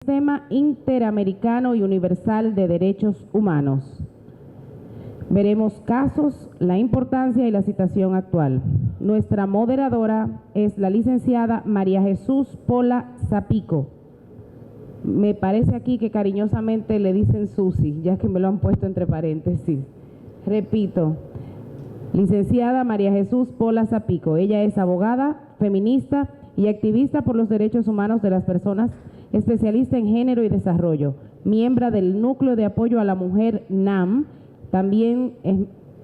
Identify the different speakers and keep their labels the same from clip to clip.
Speaker 1: Sistema Interamericano y Universal de Derechos Humanos. Veremos casos, la importancia y la situación actual. Nuestra moderadora es la licenciada María Jesús Pola Zapico. Me parece aquí que cariñosamente le dicen Susi, ya que me lo han puesto entre paréntesis. Repito, licenciada María Jesús Pola Zapico. Ella es abogada, feminista y activista por los derechos humanos de las personas, especialista en género y desarrollo, miembro del Núcleo de Apoyo a la Mujer NAM, también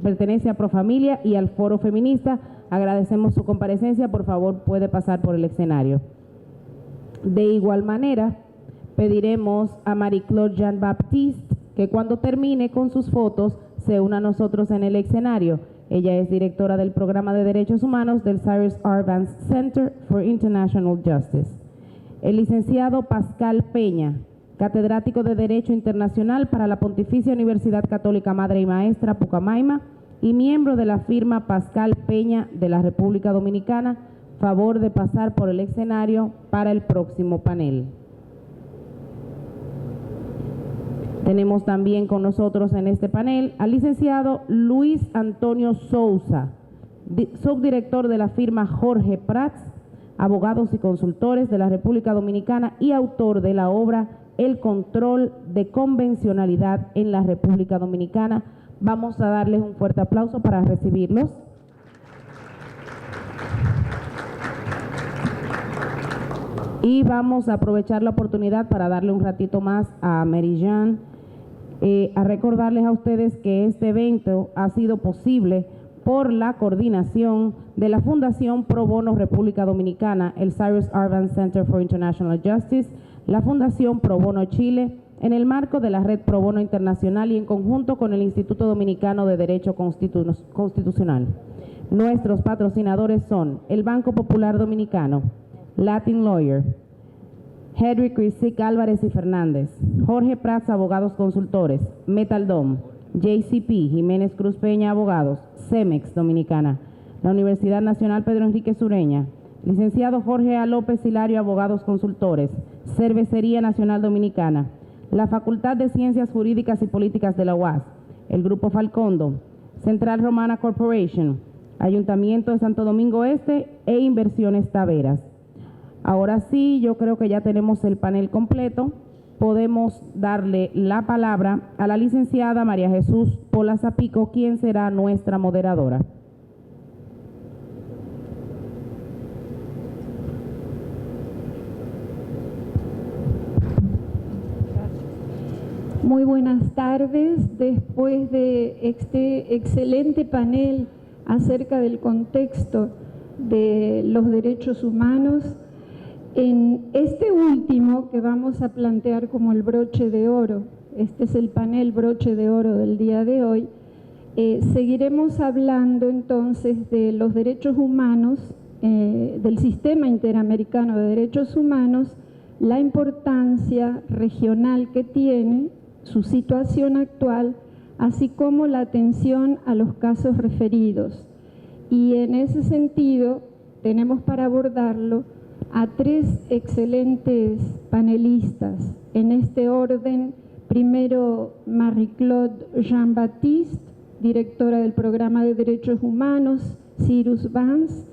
Speaker 1: pertenece a Profamilia y al Foro Feminista. Agradecemos su comparecencia, por favor puede pasar por el escenario. De igual manera, pediremos a Marie-Claude Jean-Baptiste que cuando termine con sus fotos se una a nosotros en el escenario. Ella es directora del Programa de Derechos Humanos del Cyrus R. Vance Center for International Justice. El licenciado Pascal Peña, catedrático de Derecho Internacional para la Pontificia Universidad Católica Madre y Maestra Pucamaima y miembro de la firma Pascal Peña de la República Dominicana, favor de pasar por el escenario para el próximo panel. Tenemos también con nosotros en este panel al licenciado Luis Antonio Sousa, subdirector de la firma Jorge Prats, abogados y consultores de la República Dominicana y autor de la obra El control de convencionalidad en la República Dominicana. Vamos a darles un fuerte aplauso para recibirlos. Y vamos a aprovechar la oportunidad para darle un ratito más a Mary Jean, a recordarles a ustedes que este evento ha sido posible por la coordinación de la Fundación Pro Bono República Dominicana, el Cyrus R. Vance Center for International Justice, la Fundación Pro Bono Chile, en el marco de la Red Pro Bono Internacional y en conjunto con el Instituto Dominicano de Derecho Constitucional. Nuestros patrocinadores son el Banco Popular Dominicano, Latin Lawyer, Hedrick Rizik Álvarez y Fernández, Jorge Prats Abogados Consultores, Metaldom, JCP, Jiménez Cruz Peña Abogados, Cemex Dominicana, la Universidad Nacional Pedro Enrique Sureña, licenciado Jorge A. López Hilario Abogados Consultores, Cervecería Nacional Dominicana, la Facultad de Ciencias Jurídicas y Políticas de la UAS, el Grupo Falcondo, Central Romana Corporation, Ayuntamiento de Santo Domingo Este e Inversiones Taveras. Ahora sí, yo creo que ya tenemos el panel completo. Podemos darle la palabra a la licenciada María Jesús Pola Zapico, quien será nuestra moderadora.
Speaker 2: Muy buenas tardes. Después de este excelente panel acerca del contexto de los derechos humanos, en este último que vamos a plantear como el broche de oro, este es el panel broche de oro del día de hoy, seguiremos hablando entonces de los derechos humanos, del Sistema Interamericano de Derechos Humanos, la importancia regional que tiene, su situación actual, así como la atención a los casos referidos. Y en ese sentido tenemos para abordarlo a tres excelentes panelistas. En este orden, primero Marie-Claude Jean-Baptiste, directora del Programa de Derechos Humanos, Cyrus Vance,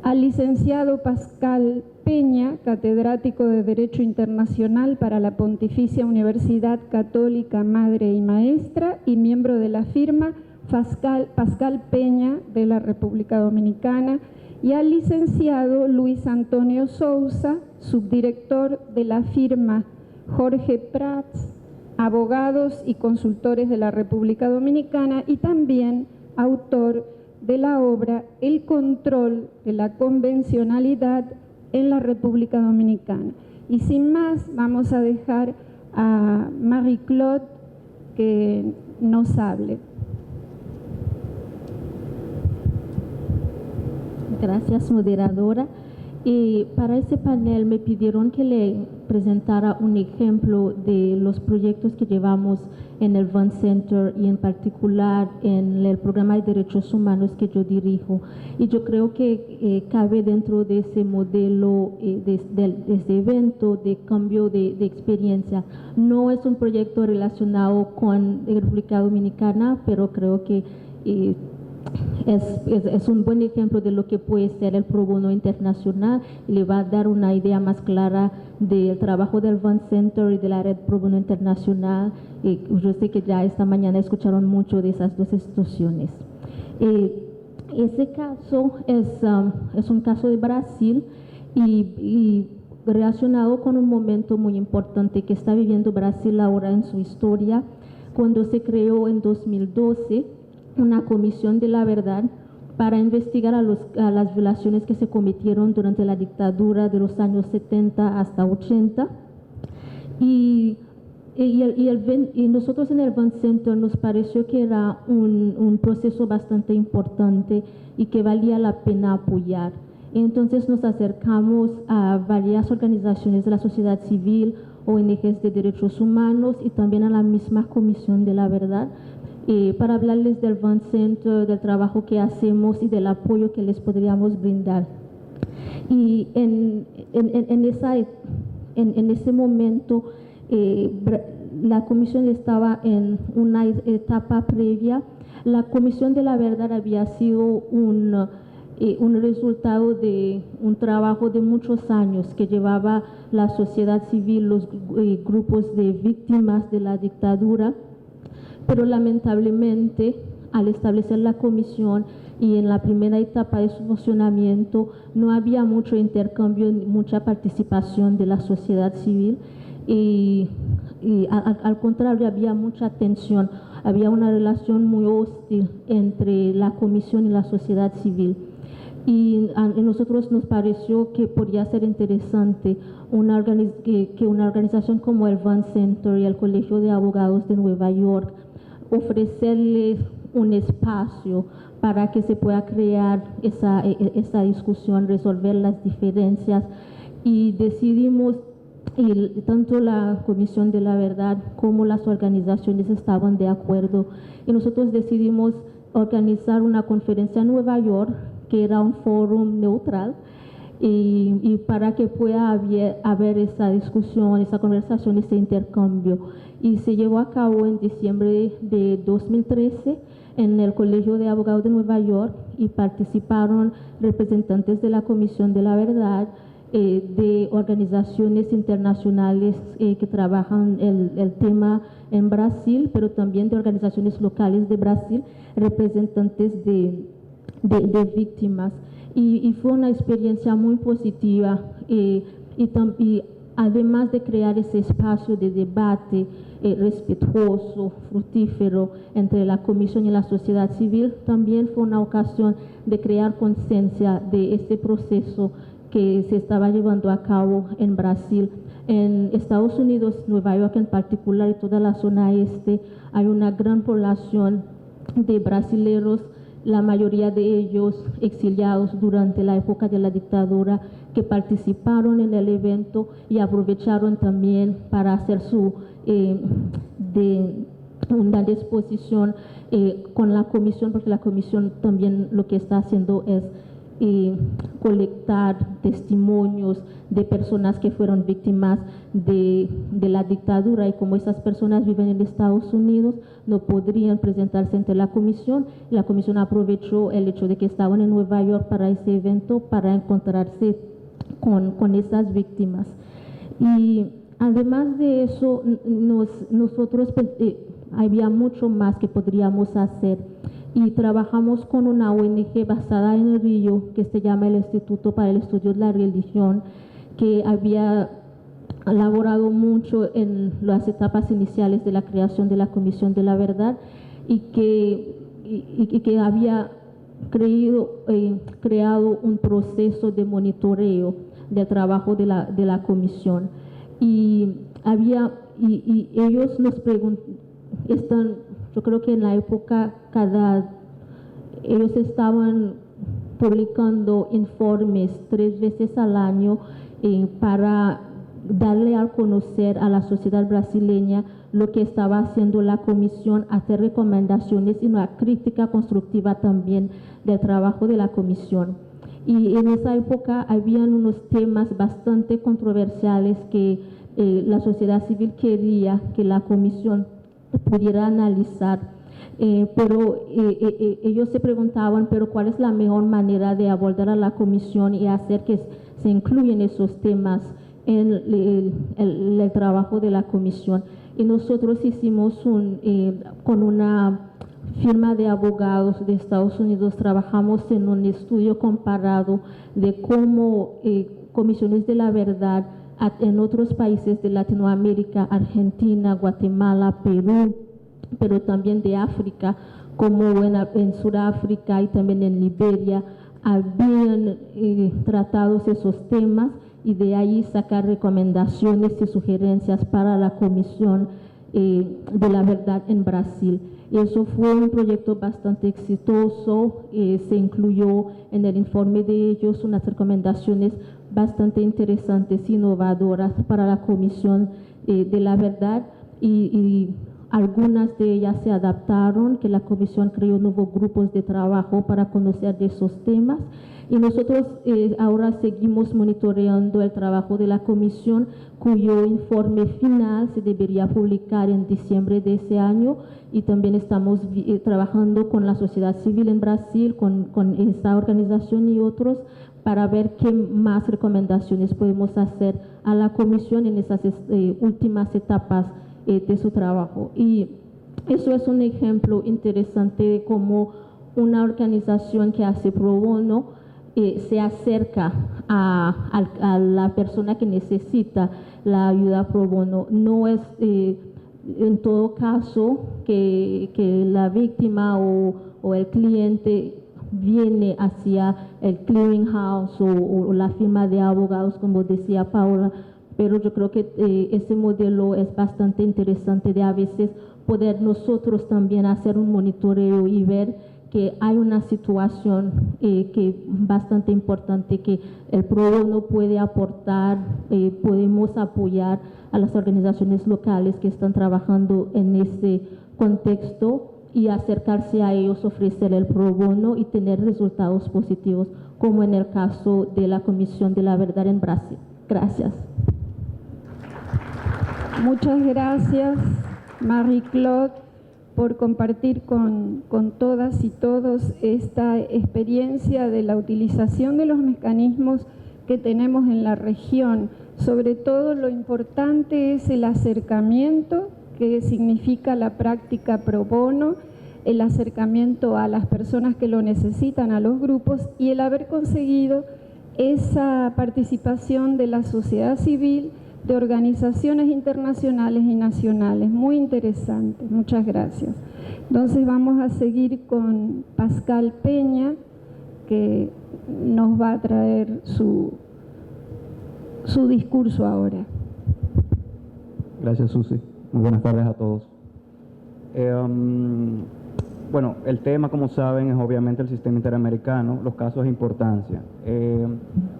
Speaker 2: al licenciado Pascal Peña, catedrático de Derecho Internacional para la Pontificia Universidad Católica Madre y Maestra y miembro de la firma Pascal Peña de la República Dominicana, y al licenciado Luis Antonio Sousa, subdirector de la firma Jorge Prats, abogados y consultores de la República Dominicana y también autor de la obra El control de la convencionalidad en la República Dominicana. Y sin más, vamos a dejar a Marie-Claude que nos hable.
Speaker 3: Gracias, moderadora. Y para ese panel me pidieron que le presentara un ejemplo de los proyectos que llevamos en el Van Center y en particular en el programa de derechos humanos que yo dirijo. Y yo creo que cabe dentro de ese modelo, de ese evento de cambio de experiencia. No es un proyecto relacionado con República Dominicana, pero creo que es un buen ejemplo de lo que puede ser el pro bono internacional y le va a dar una idea más clara del trabajo del Van Center y de la red pro bono internacional. Yo sé que ya esta mañana escucharon mucho de esas dos instituciones. Ese caso es un caso de Brasil y relacionado con un momento muy importante que está viviendo Brasil ahora en su historia, cuando se creó en 2012 una comisión de la verdad para investigar a las violaciones que se cometieron durante la dictadura de los años 70 hasta 80. Y nosotros en el Van Center nos pareció que era un proceso bastante importante y que valía la pena apoyar. Entonces nos acercamos a varias organizaciones de la sociedad civil, ONGs de derechos humanos y también a la misma Comisión de la Verdad para hablarles del Van Center, del trabajo que hacemos y del apoyo que les podríamos brindar. Y en ese momento la comisión estaba en una etapa previa. La Comisión de la Verdad había sido un resultado de un trabajo de muchos años que llevaba la sociedad civil, los grupos de víctimas de la dictadura, pero lamentablemente al establecer la comisión y en la primera etapa de su funcionamiento no había mucho intercambio, mucha participación de la sociedad civil y al contrario había mucha tensión, había una relación muy hostil entre la comisión y la sociedad civil. Y a nosotros nos pareció que podría ser interesante que una organización como el Van Center y el Colegio de Abogados de Nueva York ofrecerles un espacio para que se pueda crear esa discusión, resolver las diferencias, y decidimos, y tanto la Comisión de la Verdad como las organizaciones estaban de acuerdo, y nosotros decidimos organizar una conferencia en Nueva York que era un foro neutral y para que pueda haber esa discusión, esa conversación, ese intercambio. Y se llevó a cabo en diciembre de 2013 en el Colegio de Abogados de Nueva York y participaron representantes de la Comisión de la Verdad, de organizaciones internacionales que trabajan el tema en Brasil, pero también de organizaciones locales de Brasil, representantes de víctimas. Y fue una experiencia muy positiva y además de crear ese espacio de debate respetuoso, fructífero entre la comisión y la sociedad civil, también fue una ocasión de crear conciencia de este proceso que se estaba llevando a cabo en Brasil. En Estados Unidos, Nueva York en particular y toda la zona este, hay una gran población de brasileños, la mayoría de ellos exiliados durante la época de la dictadura, que participaron en el evento y aprovecharon también para hacer una disposición con la comisión, porque la comisión también lo que está haciendo es colectar testimonios de personas que fueron víctimas de la dictadura, y como esas personas viven en Estados Unidos no podrían presentarse ante la comisión aprovechó el hecho de que estaban en Nueva York para ese evento para encontrarse con esas víctimas. Y además de eso nosotros había mucho más que podríamos hacer, y trabajamos con una ONG basada en Río que se llama el Instituto para el Estudio de la Religión, que había elaborado mucho en las etapas iniciales de la creación de la Comisión de la Verdad y que había creado un proceso de monitoreo del trabajo de la comisión. Y ellos nos preguntan, yo creo que en la época ellos estaban publicando informes 3 veces al año para darle a conocer a la sociedad brasileña lo que estaba haciendo la comisión, hacer recomendaciones y una crítica constructiva también del trabajo de la comisión. Y en esa época habían unos temas bastante controversiales que la sociedad civil quería que la comisión pudiera analizar, pero ellos se preguntaban, pero ¿cuál es la mejor manera de abordar a la comisión y hacer que se incluyan esos temas en el trabajo de la comisión? Y nosotros hicimos con una firma de abogados de Estados Unidos, trabajamos en un estudio comparado de cómo comisiones de la verdad en otros países de Latinoamérica, Argentina, Guatemala, Perú, pero también de África, como en Sudáfrica y también en Liberia, habían tratado esos temas y de ahí sacar recomendaciones y sugerencias para la Comisión de la Verdad en Brasil. Eso fue un proyecto bastante exitoso, se incluyó en el informe de ellos unas recomendaciones bastante interesantes, innovadoras para la Comisión de la Verdad y algunas de ellas se adaptaron, que la Comisión creó nuevos grupos de trabajo para conocer de esos temas. Y nosotros ahora seguimos monitoreando el trabajo de la Comisión, cuyo informe final se debería publicar en diciembre de ese año. Y también estamos trabajando con la sociedad civil en Brasil, con esta organización y otros, para ver qué más recomendaciones podemos hacer a la Comisión en esas últimas etapas de su trabajo. Y eso es un ejemplo interesante de cómo una organización que hace pro bono se acerca a la persona que necesita la ayuda pro bono. No es en todo caso que la víctima o el cliente viene hacia el clearinghouse o la firma de abogados, como decía Paula, pero yo creo que ese modelo es bastante interesante de a veces poder nosotros también hacer un monitoreo y ver que hay una situación que bastante importante, que el pro bono puede aportar, podemos apoyar a las organizaciones locales que están trabajando en ese contexto y acercarse a ellos, ofrecer el pro bono y tener resultados positivos, como en el caso de la Comisión de la Verdad en Brasil. Gracias.
Speaker 2: Muchas gracias, Marie-Claude, por compartir con todas y todos esta experiencia de la utilización de los mecanismos que tenemos en la región. Sobre todo lo importante es el acercamiento, que significa la práctica pro bono, el acercamiento a las personas que lo necesitan, a los grupos, y el haber conseguido esa participación de la sociedad civil, de organizaciones internacionales y nacionales. Muy interesante, muchas gracias. Entonces vamos a seguir con Pascal Peña, que nos va a traer su discurso ahora.
Speaker 4: Gracias, Susi. Muy buenas tardes a todos. Bueno, el tema, como saben, es obviamente el sistema interamericano, los casos de importancia.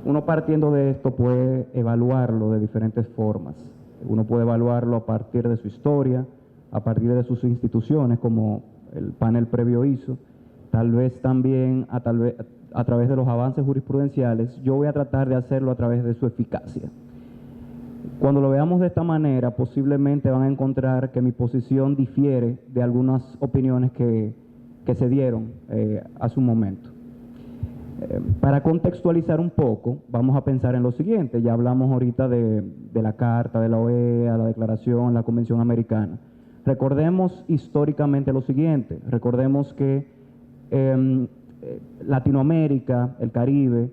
Speaker 4: Uno partiendo de esto puede evaluarlo de diferentes formas. Uno puede evaluarlo a partir de su historia, a partir de sus instituciones, como el panel previo hizo, tal vez también a través de los avances jurisprudenciales. Yo voy a tratar de hacerlo a través de su eficacia. Cuando lo veamos de esta manera, posiblemente van a encontrar que mi posición difiere de algunas opiniones que se dieron hace un momento. Para contextualizar un poco, vamos a pensar en lo siguiente. Ya hablamos ahorita de la Carta de la OEA, la Declaración, la Convención Americana. Recordemos históricamente lo siguiente. Recordemos que Latinoamérica, el Caribe,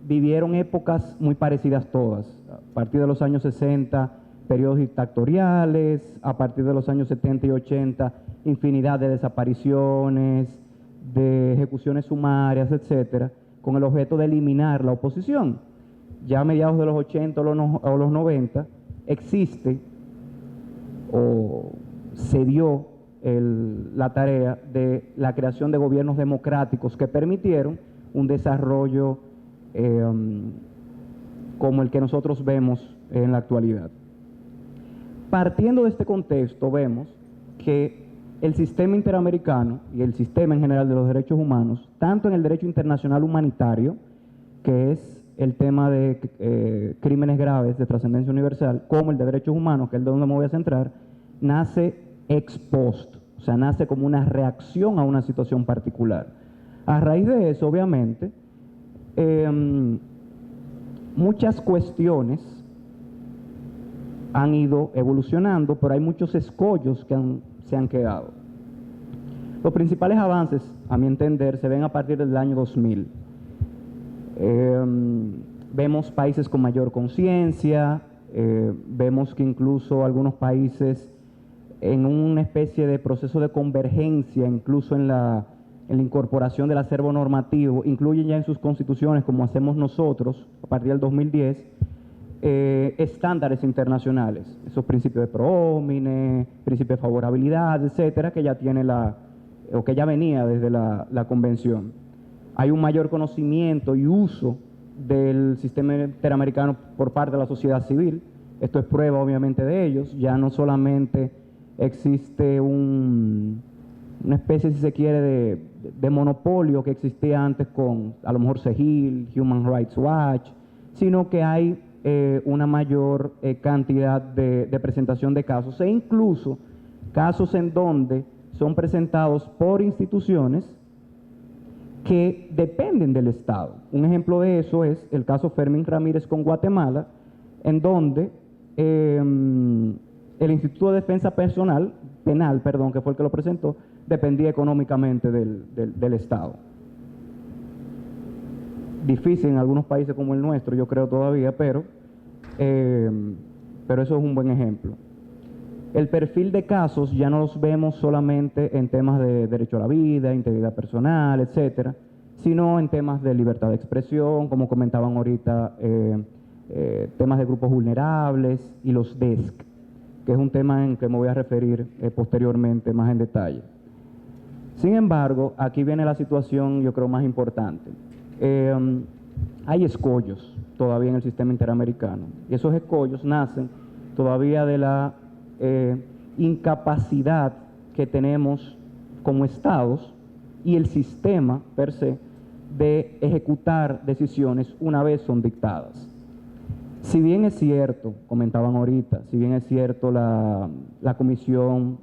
Speaker 4: vivieron épocas muy parecidas todas. A partir de los años 60, periodos dictatoriales, a partir de los años 70 y 80, infinidad de desapariciones, de ejecuciones sumarias, etcétera, con el objeto de eliminar la oposición. Ya a mediados de los 80 o los 90 existe o se dio la tarea de la creación de gobiernos democráticos que permitieron un desarrollo como el que nosotros vemos en la actualidad. Partiendo de este contexto, vemos que el sistema interamericano y el sistema en general de los derechos humanos, tanto en el derecho internacional humanitario, que es el tema de crímenes graves de trascendencia universal, como el de derechos humanos, que es donde me voy a centrar, nace ex post, o sea, nace como una reacción a una situación particular. A raíz de eso, obviamente, muchas cuestiones han ido evolucionando, pero hay muchos escollos que se han quedado. Los principales avances, a mi entender, se ven a partir del año 2000. Vemos países con mayor conciencia, vemos que incluso algunos países en una especie de proceso de convergencia, incluso en la incorporación del acervo normativo, incluyen ya en sus constituciones, como hacemos nosotros a partir del 2010, estándares internacionales, esos principios de pro homine, principio de favorabilidad, etcétera, que ya tiene o que ya venía desde la convención. Hay un mayor conocimiento y uso del sistema interamericano por parte de la sociedad civil. Esto es prueba, obviamente, de ellos. Ya no solamente existe una especie, si se quiere, de monopolio que existía antes con, a lo mejor, CEGIL, Human Rights Watch, sino que hay una mayor cantidad de presentación de casos, e incluso casos en donde son presentados por instituciones que dependen del Estado. Un ejemplo de eso es el caso Fermín Ramírez con Guatemala, en donde el Instituto de Defensa Penal, que fue el que lo presentó, dependía económicamente del Estado. Difícil en algunos países como el nuestro, yo creo todavía, pero eso es un buen ejemplo. El perfil de casos ya no los vemos solamente en temas de derecho a la vida, integridad personal, etcétera, sino en temas de libertad de expresión, como comentaban ahorita, temas de grupos vulnerables y los DESC, que es un tema en que me voy a referir posteriormente más en detalle. Sin embargo, aquí viene la situación, yo creo, más importante. Hay escollos todavía en el sistema interamericano, y esos escollos nacen todavía de la incapacidad que tenemos como estados y el sistema per se de ejecutar decisiones una vez son dictadas. Si bien es cierto, comentaban ahorita, si bien es cierto la Comisión,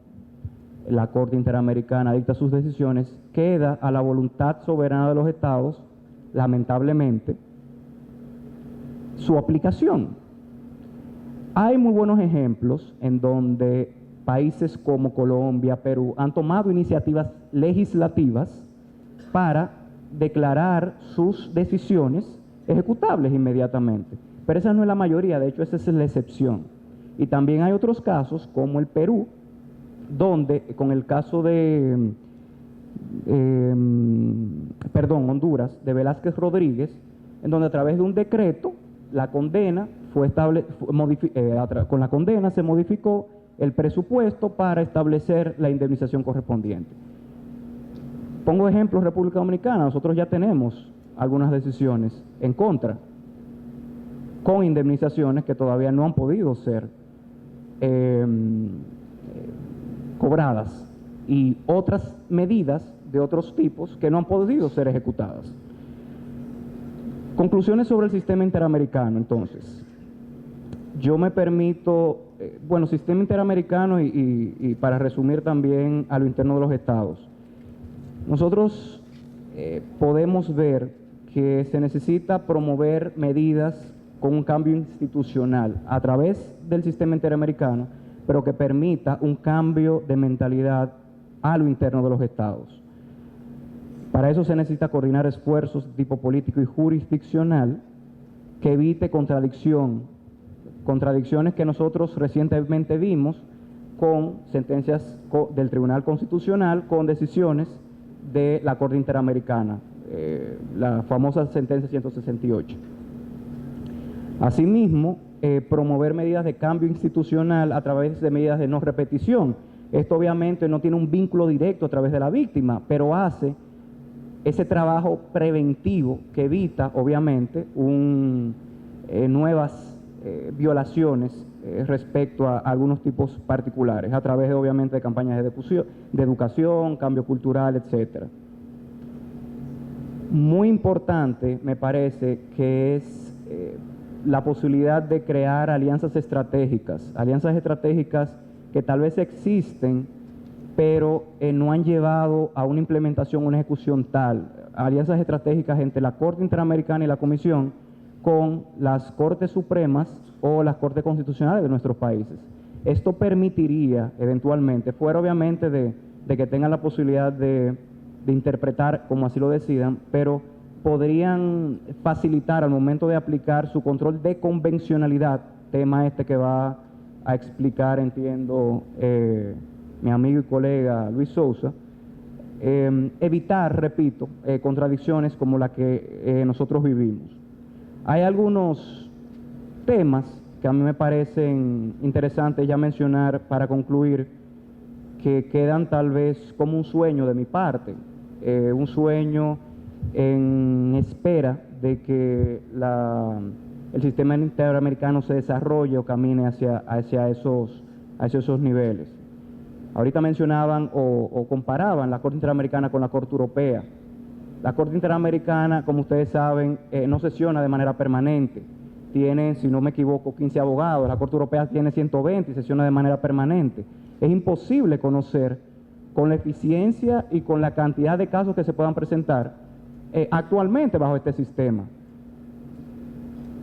Speaker 4: la Corte Interamericana dicta sus decisiones, queda a la voluntad soberana de los estados, lamentablemente, su aplicación. Hay muy buenos ejemplos en donde países como Colombia, Perú, han tomado iniciativas legislativas para declarar sus decisiones ejecutables inmediatamente. Pero esa no es la mayoría, de hecho esa es la excepción. Y también hay otros casos, como el Perú, donde con el caso de, Honduras, de Velázquez Rodríguez, en donde a través de un decreto, la condena con la condena se modificó el presupuesto para establecer la indemnización correspondiente. Pongo ejemplo, República Dominicana, nosotros ya tenemos algunas decisiones en contra, con indemnizaciones que todavía no han podido ser cobradas, y otras medidas de otros tipos que no han podido ser ejecutadas. Conclusiones sobre el sistema interamericano, entonces. Yo me permito, sistema interamericano y para resumir también a lo interno de los estados. Nosotros podemos ver que se necesita promover medidas con un cambio institucional a través del sistema interamericano, pero que permita un cambio de mentalidad a lo interno de los estados. Para eso se necesita coordinar esfuerzos de tipo político y jurisdiccional que evite contradicciones que nosotros recientemente vimos con sentencias del Tribunal Constitucional, con decisiones de la Corte Interamericana, la famosa sentencia 168. Asimismo, promover medidas de cambio institucional a través de medidas de no repetición, Esto obviamente no tiene un vínculo directo a través de la víctima, pero hace ese trabajo preventivo que evita obviamente nuevas violaciones respecto a algunos tipos particulares, a través de, obviamente, de campañas de educación, cambio cultural, etcétera. Muy importante me parece que es la posibilidad de crear alianzas estratégicas que tal vez existen, pero no han llevado a una implementación, una ejecución tal. Alianzas estratégicas entre la Corte Interamericana y la Comisión con las Cortes Supremas o las Cortes Constitucionales de nuestros países. Esto permitiría eventualmente, fuera obviamente de que tengan la posibilidad de interpretar como así lo decidan, pero podrían facilitar al momento de aplicar su control de convencionalidad, tema que va a explicar, entiendo, mi amigo y colega Luis Sousa, evitar, repito, contradicciones como la que nosotros vivimos. Hay algunos temas que a mí me parecen interesantes ya mencionar para concluir, que quedan tal vez como un sueño de mi parte, un sueño en espera de que el sistema interamericano se desarrolle o camine hacia esos niveles. Ahorita mencionaban o comparaban la Corte Interamericana con la Corte Europea. La Corte Interamericana, como ustedes saben, no sesiona de manera permanente. Tiene, si no me equivoco, 15 abogados. La Corte Europea tiene 120 y sesiona de manera permanente. Es imposible conocer con la eficiencia y con la cantidad de casos que se puedan presentar actualmente bajo este sistema.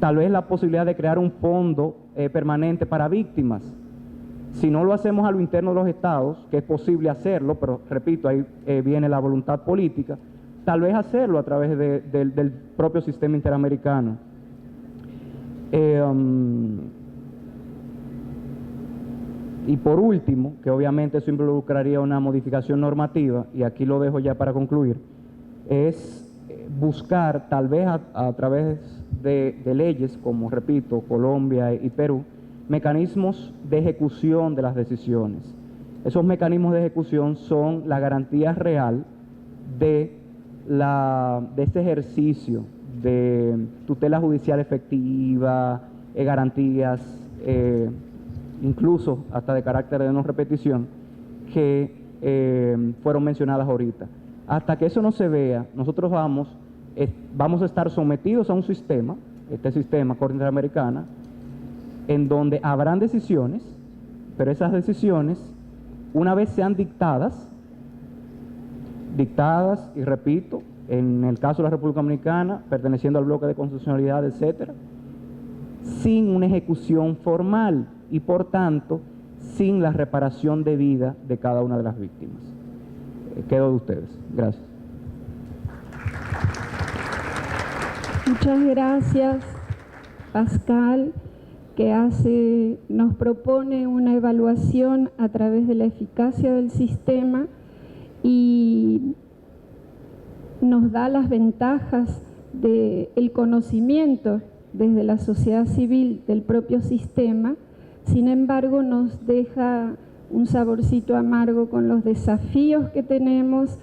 Speaker 4: Tal vez la posibilidad de crear un fondo permanente para víctimas. Si no lo hacemos a lo interno de los estados, que es posible hacerlo, pero repito, ahí viene la voluntad política, tal vez hacerlo a través del propio sistema interamericano. Y por último, que obviamente eso involucraría una modificación normativa, y aquí lo dejo ya para concluir, es buscar tal vez a través de leyes como, repito, Colombia y Perú, mecanismos de ejecución de las decisiones. Esos mecanismos de ejecución son la garantía real de este ejercicio de tutela judicial efectiva, garantías, incluso hasta de carácter de no repetición, que fueron mencionadas ahorita. Hasta que eso no se vea, nosotros vamos a estar sometidos a un sistema, este sistema Corte Interamericana, en donde habrán decisiones, pero esas decisiones, una vez sean dictadas, y repito, en el caso de la República Dominicana, perteneciendo al bloque de constitucionalidad, etcétera, sin una ejecución formal y, por tanto, sin la reparación debida de cada una de las víctimas. Quedo de ustedes. Gracias.
Speaker 2: Muchas gracias, Pascal, que nos propone una evaluación a través de la eficacia del sistema y nos da las ventajas del conocimiento desde la sociedad civil del propio sistema. Sin embargo, nos deja un saborcito amargo con los desafíos que tenemos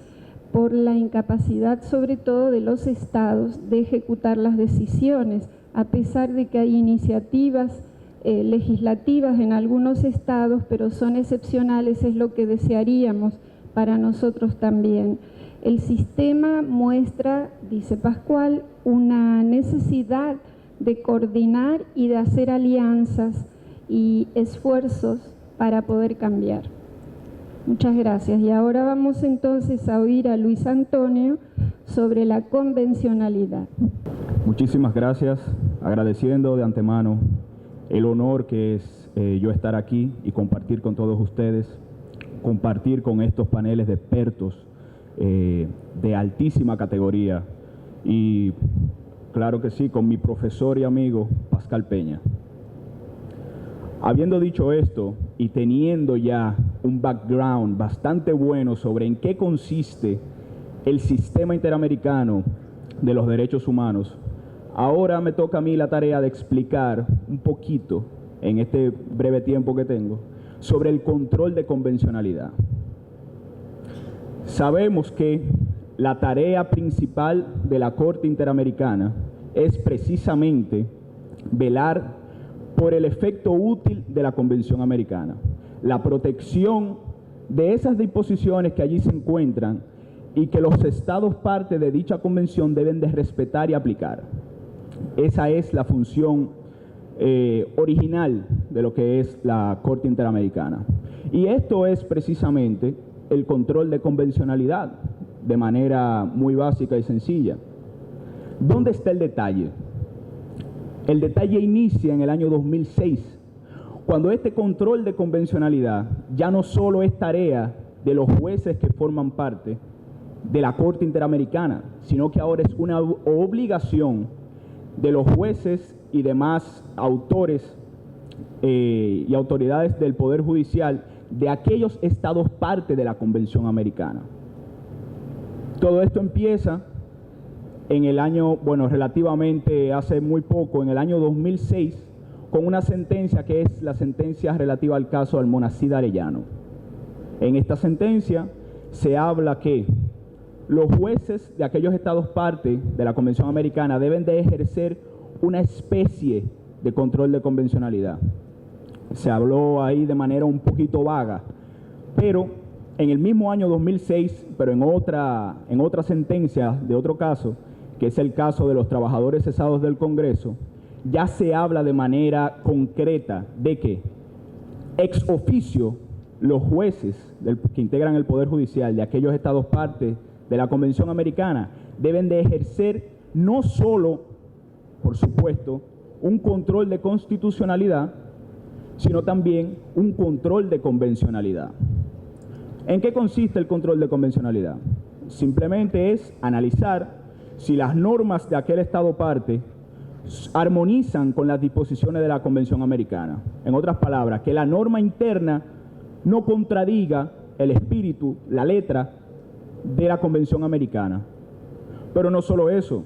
Speaker 2: por la incapacidad, sobre todo de los estados, de ejecutar las decisiones, a pesar de que hay iniciativas legislativas en algunos estados, pero son excepcionales, es lo que desearíamos para nosotros también. El sistema muestra, dice Pascual, una necesidad de coordinar y de hacer alianzas y esfuerzos para poder cambiar. Muchas gracias. Y ahora vamos entonces a oír a Luis Antonio sobre la convencionalidad.
Speaker 5: Muchísimas gracias, agradeciendo de antemano el honor que es yo estar aquí y compartir con todos ustedes, compartir con estos paneles de expertos de altísima categoría y, claro que sí, con mi profesor y amigo Pascal Peña. Habiendo dicho esto y teniendo ya un background bastante bueno sobre en qué consiste el sistema interamericano de los derechos humanos, ahora me toca a mí la tarea de explicar un poquito, en este breve tiempo que tengo, sobre el control de convencionalidad. Sabemos que la tarea principal de la Corte Interamericana es precisamente velar por el efecto útil de la Convención Americana, la protección de esas disposiciones que allí se encuentran y que los estados parte de dicha convención deben de respetar y aplicar. Esa es la función original de lo que es la Corte Interamericana. Y esto es precisamente el control de convencionalidad, de manera muy básica y sencilla. ¿Dónde está el detalle? El detalle inicia en el año 2006, cuando este control de convencionalidad ya no solo es tarea de los jueces que forman parte de la Corte Interamericana, sino que ahora es una obligación de los jueces y demás autores y autoridades del Poder Judicial de aquellos estados parte de la Convención Americana. Todo esto empieza en el año, relativamente hace muy poco, en el año 2006, con una sentencia que es la sentencia relativa al caso Almonacid Arellano. En esta sentencia se habla que los jueces de aquellos estados parte de la Convención Americana deben de ejercer una especie de control de convencionalidad. Se habló ahí de manera un poquito vaga, pero en el mismo año 2006, pero en otra sentencia de otro caso, que es el caso de los trabajadores cesados del Congreso, ya se habla de manera concreta de que ex oficio los jueces que integran el Poder Judicial de aquellos estados parte de la Convención Americana deben de ejercer no solo, por supuesto, un control de constitucionalidad, sino también un control de convencionalidad. ¿En qué consiste el control de convencionalidad? Simplemente es analizar si las normas de aquel estado parte armonizan con las disposiciones de la Convención Americana. En otras palabras, que la norma interna no contradiga el espíritu, la letra de la Convención Americana. Pero no solo eso,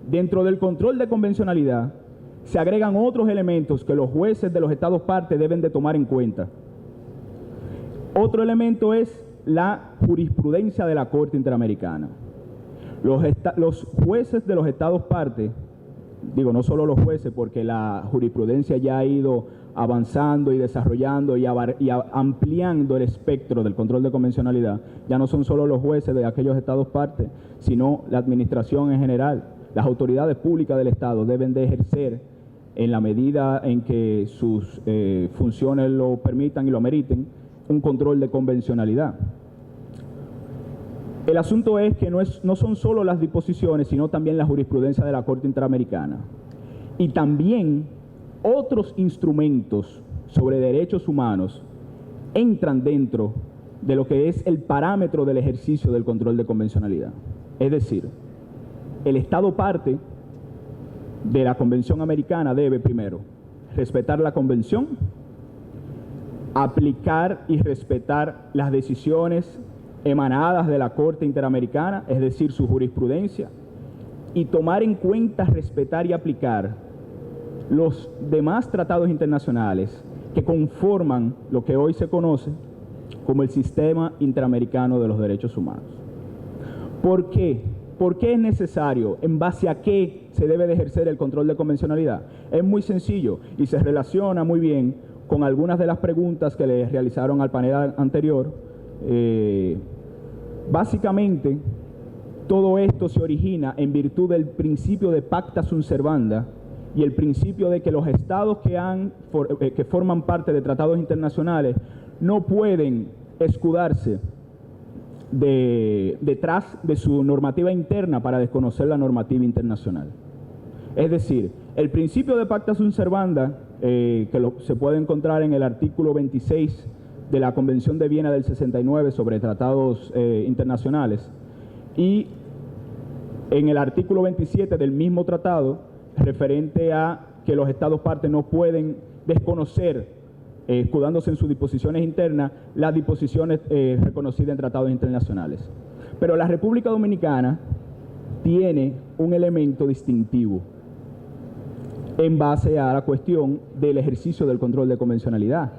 Speaker 5: dentro del control de convencionalidad se agregan otros elementos que los jueces de los estados parte deben de tomar en cuenta. Otro elemento es la jurisprudencia de la Corte Interamericana. Los jueces de los estados parte, digo, no solo los jueces, porque la jurisprudencia ya ha ido avanzando y desarrollando y ampliando el espectro del control de convencionalidad. Ya no son solo los jueces de aquellos estados parte, sino la administración en general. Las autoridades públicas del Estado deben de ejercer, en la medida en que sus funciones lo permitan y lo ameriten, un control de convencionalidad. El asunto es que no son solo las disposiciones, sino también la jurisprudencia de la Corte Interamericana. Y también otros instrumentos sobre derechos humanos entran dentro de lo que es el parámetro del ejercicio del control de convencionalidad. Es decir, el Estado parte de la Convención Americana debe, primero, respetar la Convención, aplicar y respetar las decisiones emanadas de la Corte Interamericana, es decir, su jurisprudencia, y tomar en cuenta, respetar y aplicar los demás tratados internacionales que conforman lo que hoy se conoce como el Sistema Interamericano de los Derechos Humanos. ¿Por qué? ¿Por qué es necesario? ¿En base a qué se debe de ejercer el control de convencionalidad? Es muy sencillo y se relaciona muy bien con algunas de las preguntas que le realizaron al panel anterior. Básicamente, todo esto se origina en virtud del principio de pacta sunt servanda y el principio de que los estados que forman parte de tratados internacionales no pueden escudarse detrás de su normativa interna para desconocer la normativa internacional. Es decir, el principio de pacta sunt servanda, se puede encontrar en el artículo 26 de la Convención de Viena del 69 sobre tratados internacionales, y en el artículo 27 del mismo tratado, referente a que los estados partes no pueden desconocer, escudándose en sus disposiciones internas, las disposiciones reconocidas en tratados internacionales. Pero la República Dominicana tiene un elemento distintivo en base a la cuestión del ejercicio del control de convencionalidad.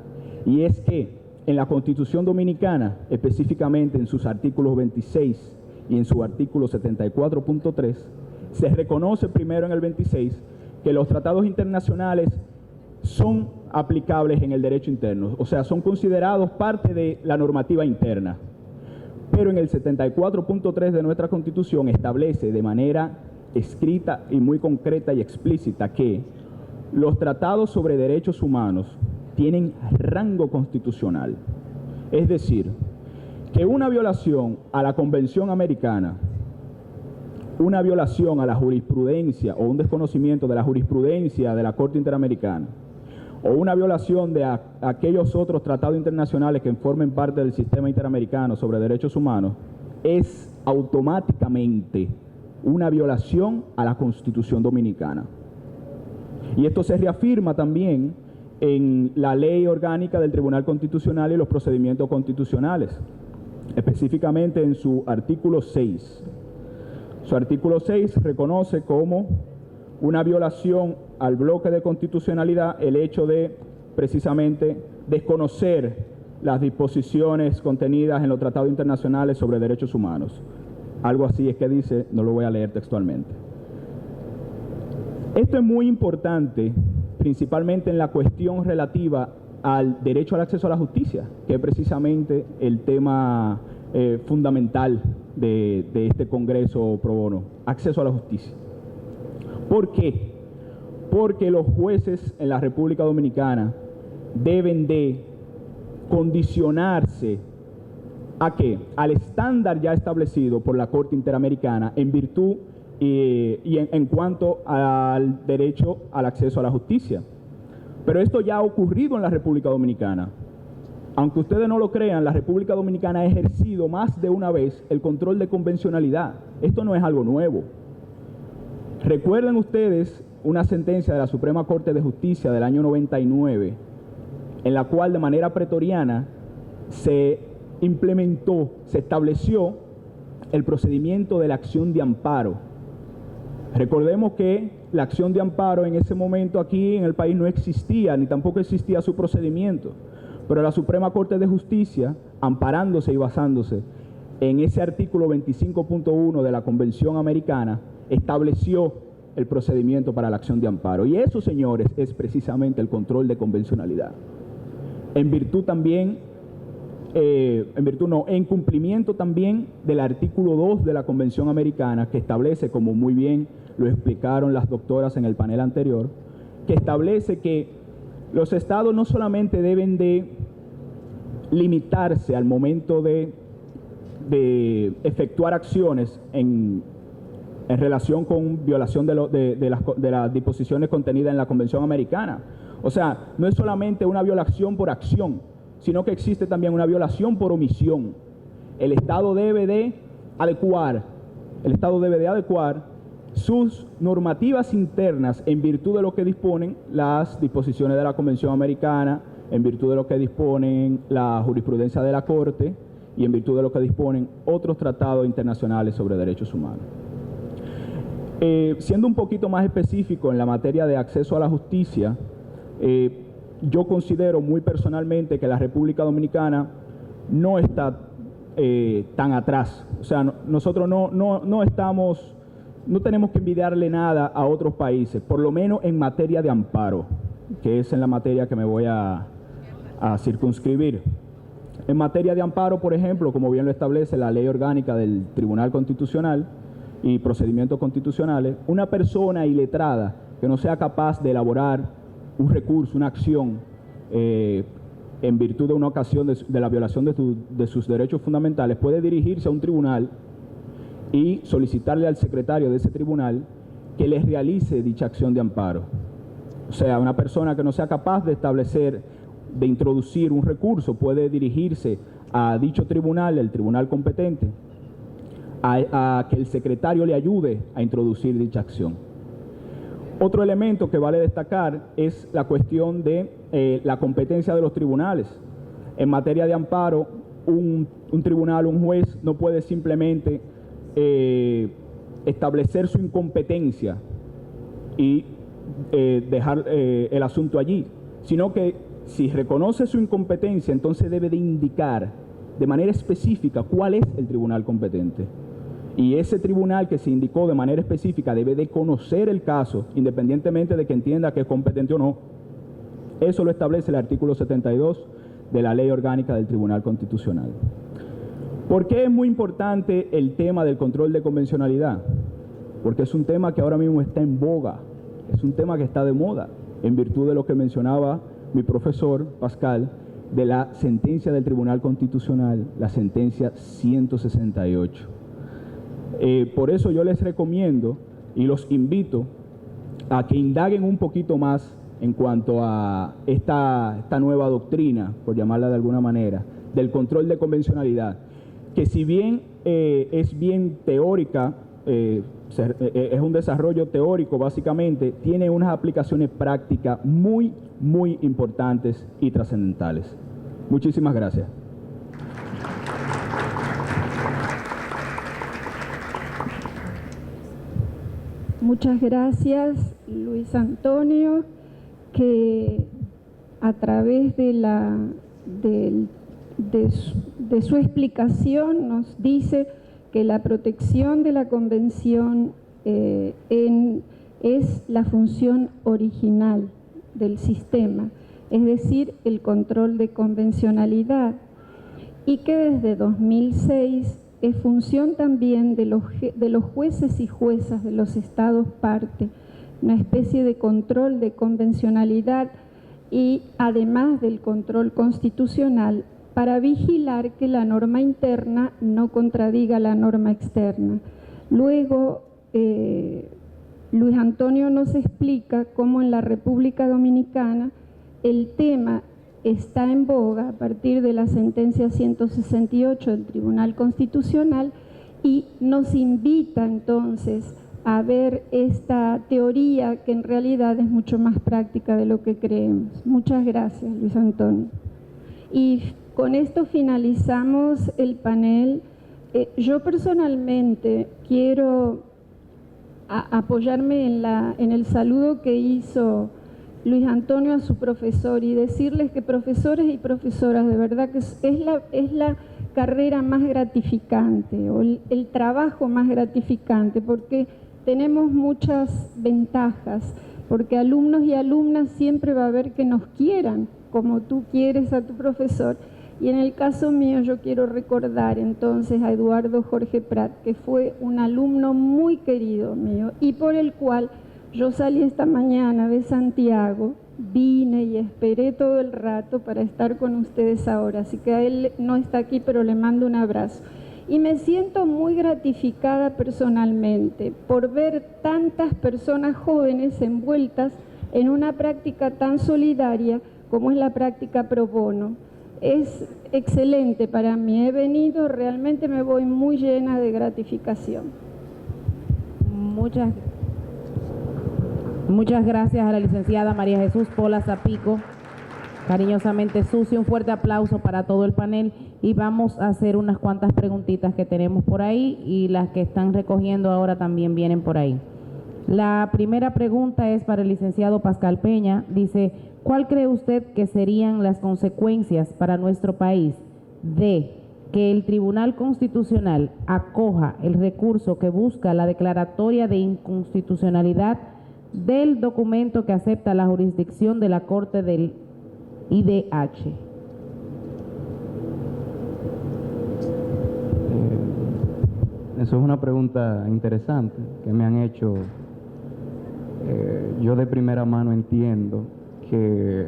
Speaker 5: y es que en la Constitución Dominicana, específicamente en sus artículos 26 y en su artículo 74.3, se reconoce primero en el 26 que los tratados internacionales son aplicables en el derecho interno, o sea, son considerados parte de la normativa interna. Pero en el 74.3 de nuestra Constitución establece de manera escrita y muy concreta y explícita que los tratados sobre derechos humanos tienen rango constitucional. Es decir, que una violación a la Convención Americana, una violación a la jurisprudencia o un desconocimiento de la jurisprudencia de la Corte Interamericana, o una violación de aquellos otros tratados internacionales que formen parte del sistema interamericano sobre derechos humanos, es automáticamente una violación a la Constitución Dominicana. Y esto se reafirma también en la Ley Orgánica del Tribunal Constitucional y los procedimientos constitucionales, específicamente en su artículo 6. Su artículo 6 reconoce como una violación al bloque de constitucionalidad el hecho de, precisamente, desconocer las disposiciones contenidas en los tratados internacionales sobre derechos humanos. Algo así es que dice, no lo voy a leer textualmente. Esto es muy importante, principalmente en la cuestión relativa al derecho al acceso a la justicia, que es precisamente el tema fundamental de este Congreso Pro Bono, acceso a la justicia. ¿Por qué? Porque los jueces en la República Dominicana deben de condicionarse ¿a qué? Al estándar ya establecido por la Corte Interamericana en virtud en cuanto al derecho al acceso a la justicia. Pero esto ya ha ocurrido en la República Dominicana. Aunque ustedes no lo crean, la República Dominicana ha ejercido más de una vez el control de convencionalidad. Esto no es algo nuevo. Recuerden ustedes una sentencia de la Suprema Corte de Justicia del año 99, en la cual de manera pretoriana se implementó, se estableció el procedimiento de la acción de amparo. Recordemos que la acción de amparo en ese momento aquí en el país no existía, ni tampoco existía su procedimiento, pero la Suprema Corte de Justicia, amparándose y basándose en ese artículo 25.1 de la Convención Americana, estableció el procedimiento para la acción de amparo. Y eso, señores, es precisamente el control de convencionalidad. En virtud también, en cumplimiento también del artículo 2 de la Convención Americana, que establece, como muy bien lo explicaron las doctoras en el panel anterior, que establece que los estados no solamente deben de limitarse al momento de efectuar acciones en relación con violación de las disposiciones contenidas en la Convención Americana. O sea, no es solamente una violación por acción, sino que existe también una violación por omisión. El Estado debe de adecuar sus normativas internas en virtud de lo que disponen las disposiciones de la Convención Americana, en virtud de lo que disponen la jurisprudencia de la Corte y en virtud de lo que disponen otros tratados internacionales sobre derechos humanos. Siendo un poquito más específico en la materia de acceso a la justicia, yo considero muy personalmente que la República Dominicana no está tan atrás. O sea, nosotros no tenemos que envidiarle nada a otros países, por lo menos en materia de amparo, que es en la materia que me voy a circunscribir. En materia de amparo, por ejemplo, como bien lo establece la Ley Orgánica del Tribunal Constitucional y procedimientos constitucionales, una persona iletrada que no sea capaz de elaborar un recurso, una acción en virtud de una ocasión de la violación de sus derechos fundamentales, puede dirigirse a un tribunal y solicitarle al secretario de ese tribunal que les realice dicha acción de amparo. O sea, una persona que no sea capaz de introducir un recurso puede dirigirse a dicho tribunal, el tribunal competente, a que el secretario le ayude a introducir dicha acción. Otro elemento que vale destacar es la cuestión de la competencia de los tribunales. En materia de amparo, un tribunal, un juez, no puede simplemente establecer su incompetencia y dejar el asunto allí, sino que si reconoce su incompetencia, entonces debe de indicar de manera específica cuál es el tribunal competente. Y ese tribunal que se indicó de manera específica debe de conocer el caso, independientemente de que entienda que es competente o no. Eso lo establece el artículo 72 de la Ley Orgánica del Tribunal Constitucional. ¿Por qué es muy importante el tema del control de convencionalidad? Porque es un tema que ahora mismo está en boga, es un tema que está de moda, en virtud de lo que mencionaba mi profesor Pascal, de la sentencia del Tribunal Constitucional, la sentencia 168. Por eso yo les recomiendo y los invito a que indaguen un poquito más en cuanto a esta nueva doctrina, por llamarla de alguna manera, del control de convencionalidad, que si bien es bien teórica, es un desarrollo teórico básicamente, tiene unas aplicaciones prácticas muy, muy importantes y trascendentales. Muchísimas gracias.
Speaker 2: Muchas gracias, Luis Antonio, que a través de su explicación nos dice que la protección de la Convención es la función original del sistema, es decir, el control de convencionalidad, y que desde 2006 es función también de los jueces y juezas de los estados parte, una especie de control de convencionalidad y además del control constitucional para vigilar que la norma interna no contradiga la norma externa. Luego, Luis Antonio nos explica cómo en la República Dominicana el tema está en boga a partir de la sentencia 168 del Tribunal Constitucional y nos invita entonces a ver esta teoría que en realidad es mucho más práctica de lo que creemos. Muchas gracias, Luis Antonio. Y con esto finalizamos el panel. Yo personalmente quiero apoyarme en el saludo que hizo Luis Antonio a su profesor y decirles que profesores y profesoras, de verdad que es la carrera más gratificante o el trabajo más gratificante, porque tenemos muchas ventajas, porque alumnos y alumnas siempre va a haber que nos quieran como tú quieres a tu profesor. Y en el caso mío yo quiero recordar entonces a Eduardo Jorge Prat, que fue un alumno muy querido mío y por el cual yo salí esta mañana de Santiago, vine y esperé todo el rato para estar con ustedes ahora, así que a él no está aquí, pero le mando un abrazo. Y me siento muy gratificada personalmente por ver tantas personas jóvenes envueltas en una práctica tan solidaria como es la práctica pro bono. Es excelente para mí, he venido, realmente me voy muy llena de gratificación.
Speaker 1: Muchas gracias a la licenciada María Jesús Pola Zapico, cariñosamente Susi, un fuerte aplauso para todo el panel y vamos a hacer unas cuantas preguntitas que tenemos por ahí y las que están recogiendo ahora también vienen por ahí. La primera pregunta es para el licenciado Pascal Peña, dice, ¿cuál cree usted que serían las consecuencias para nuestro país de que el Tribunal Constitucional acoja el recurso que busca la declaratoria de inconstitucionalidad del documento que acepta la jurisdicción de la Corte del IDH?
Speaker 4: Eso es una pregunta interesante que me han hecho. Yo de primera mano entiendo que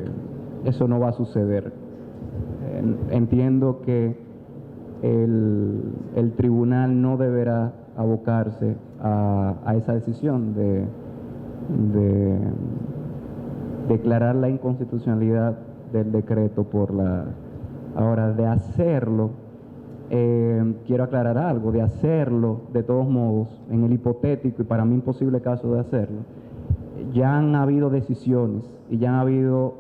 Speaker 4: eso no va a suceder. Entiendo que el tribunal no deberá abocarse a esa decisión de declarar la inconstitucionalidad del decreto por la... Ahora, de hacerlo, quiero aclarar algo, de hacerlo, de todos modos, en el hipotético y para mí imposible caso de hacerlo, ya han habido decisiones y ya han habido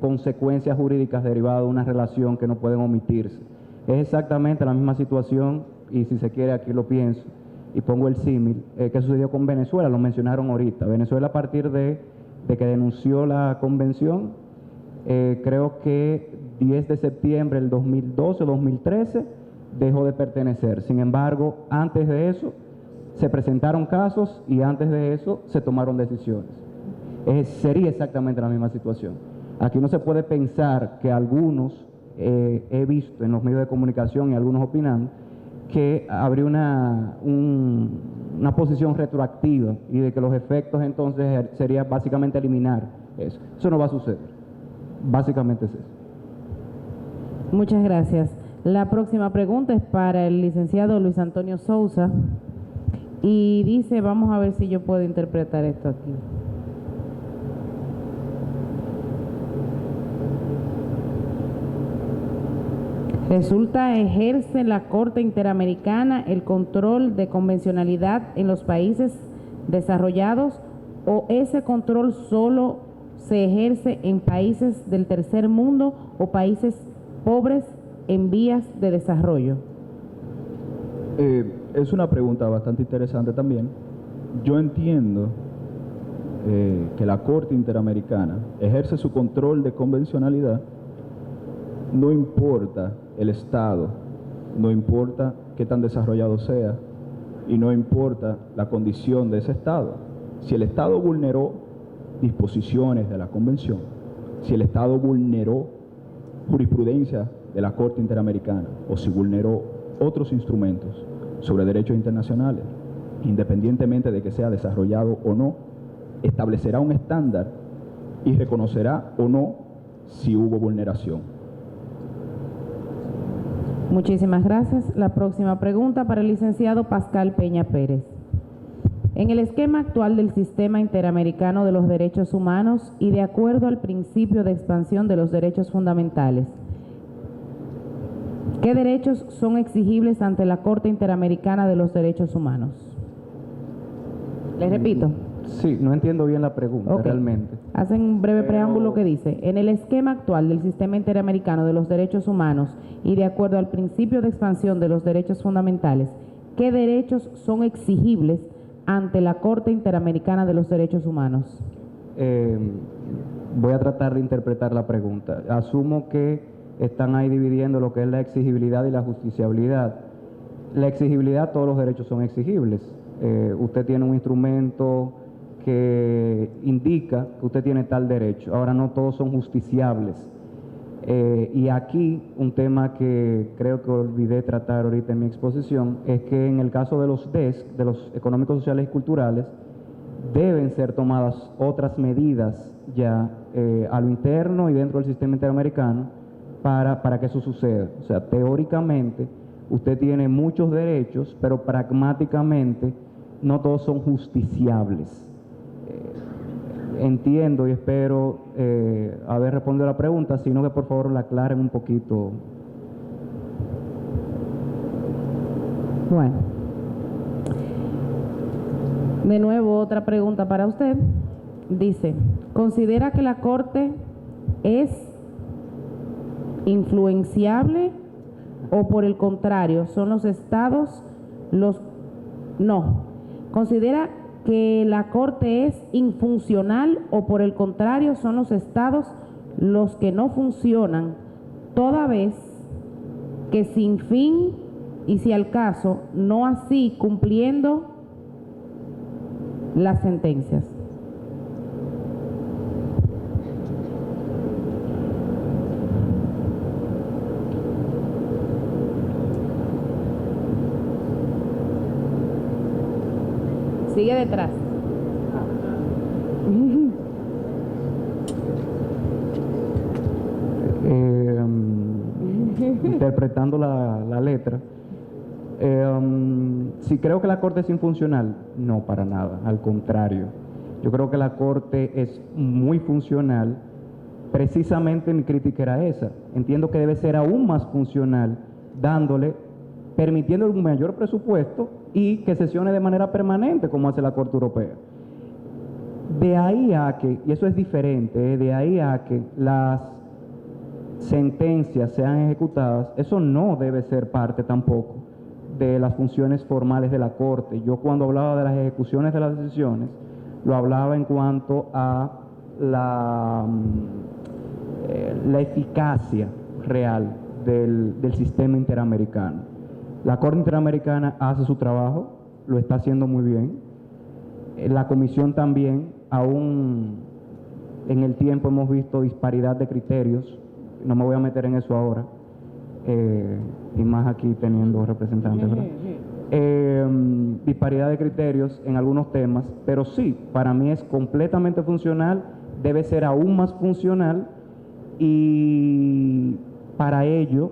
Speaker 4: consecuencias jurídicas derivadas de una relación que no pueden omitirse. Es exactamente la misma situación, y si se quiere aquí lo pienso, y pongo el símil, que sucedió con Venezuela, lo mencionaron ahorita. Venezuela, a partir de que denunció la convención, creo que 10 de septiembre del 2012 o 2013 dejó de pertenecer. Sin embargo, antes de eso se presentaron casos y antes de eso se tomaron decisiones. Sería exactamente la misma situación. Aquí no se puede pensar que algunos, he visto en los medios de comunicación y algunos opinando, que habría una posición retroactiva y de que los efectos entonces sería básicamente eliminar eso. Eso no va a suceder. Básicamente es eso.
Speaker 1: Muchas gracias. La próxima pregunta es para el licenciado Luis Antonio Sousa y dice, vamos a ver si yo puedo interpretar esto aquí. Resulta, ¿ejerce la Corte Interamericana el control de convencionalidad en los países desarrollados o ese control solo se ejerce en países del tercer mundo o países pobres en vías de desarrollo?
Speaker 5: Es una pregunta bastante interesante también. Yo entiendo que la Corte Interamericana ejerce su control de convencionalidad, no importa el Estado, no importa qué tan desarrollado sea y no importa la condición de ese Estado. Si el Estado vulneró disposiciones de la Convención, si el Estado vulneró jurisprudencia de la Corte Interamericana o si vulneró otros instrumentos sobre derechos internacionales, independientemente de que sea desarrollado o no, establecerá un estándar y reconocerá o no si hubo vulneración.
Speaker 1: Muchísimas gracias. La próxima pregunta para el licenciado Pascal Peña Pérez. En el esquema actual del Sistema Interamericano de los Derechos Humanos y de acuerdo al principio de expansión de los derechos fundamentales, ¿qué derechos son exigibles ante la Corte Interamericana de los Derechos Humanos? Les repito.
Speaker 4: Sí, no entiendo bien la pregunta realmente.
Speaker 1: Hacen un breve preámbulo que dice, en el esquema actual del Sistema Interamericano de los Derechos Humanos y de acuerdo al principio de expansión de los derechos fundamentales, ¿qué derechos son exigibles ante la Corte Interamericana de los Derechos Humanos?
Speaker 4: Voy a tratar de interpretar la pregunta. Asumo que están ahí dividiendo lo que es la exigibilidad y la justiciabilidad. La exigibilidad, todos los derechos son exigibles. Usted tiene un instrumento que indica que usted tiene tal derecho. Ahora, no todos son justiciables. Y aquí un tema que creo que olvidé tratar ahorita en mi exposición es que en el caso de los DESC, de los económicos, sociales y culturales, deben ser tomadas otras medidas ya a lo interno y dentro del sistema interamericano para que eso suceda. O sea, teóricamente usted tiene muchos derechos, pero pragmáticamente no todos son justiciables. Entiendo y espero haber respondido a la pregunta, sino que por favor la aclaren un poquito.
Speaker 1: Bueno. De nuevo, otra pregunta para usted. Dice, ¿considera que la Corte es influenciable o por el contrario, son los estados los... No. ¿Considera que la Corte es infuncional o por el contrario son los estados los que no funcionan, toda vez que sin fin y si al caso, no así cumpliendo las sentencias? Sigue detrás.
Speaker 4: Interpretando la letra, si creo que la Corte es infuncional, no, para nada, al contrario. Yo creo que la Corte es muy funcional. Precisamente mi crítica era esa. Entiendo que debe ser aún más funcional, permitiendo un mayor presupuesto y que sesione de manera permanente como hace la Corte Europea. De ahí a que, y eso es diferente, de ahí a que las sentencias sean ejecutadas, eso no debe ser parte tampoco de las funciones formales de la Corte. Yo cuando hablaba de las ejecuciones de las decisiones, lo hablaba en cuanto a la eficacia real del sistema interamericano. La Corte Interamericana hace su trabajo, lo está haciendo muy bien. La Comisión también, aún en el tiempo hemos visto disparidad de criterios, no me voy a meter en eso ahora, y más aquí teniendo representantes, ¿verdad? Disparidad de criterios en algunos temas, pero sí, para mí es completamente funcional, debe ser aún más funcional, y para ello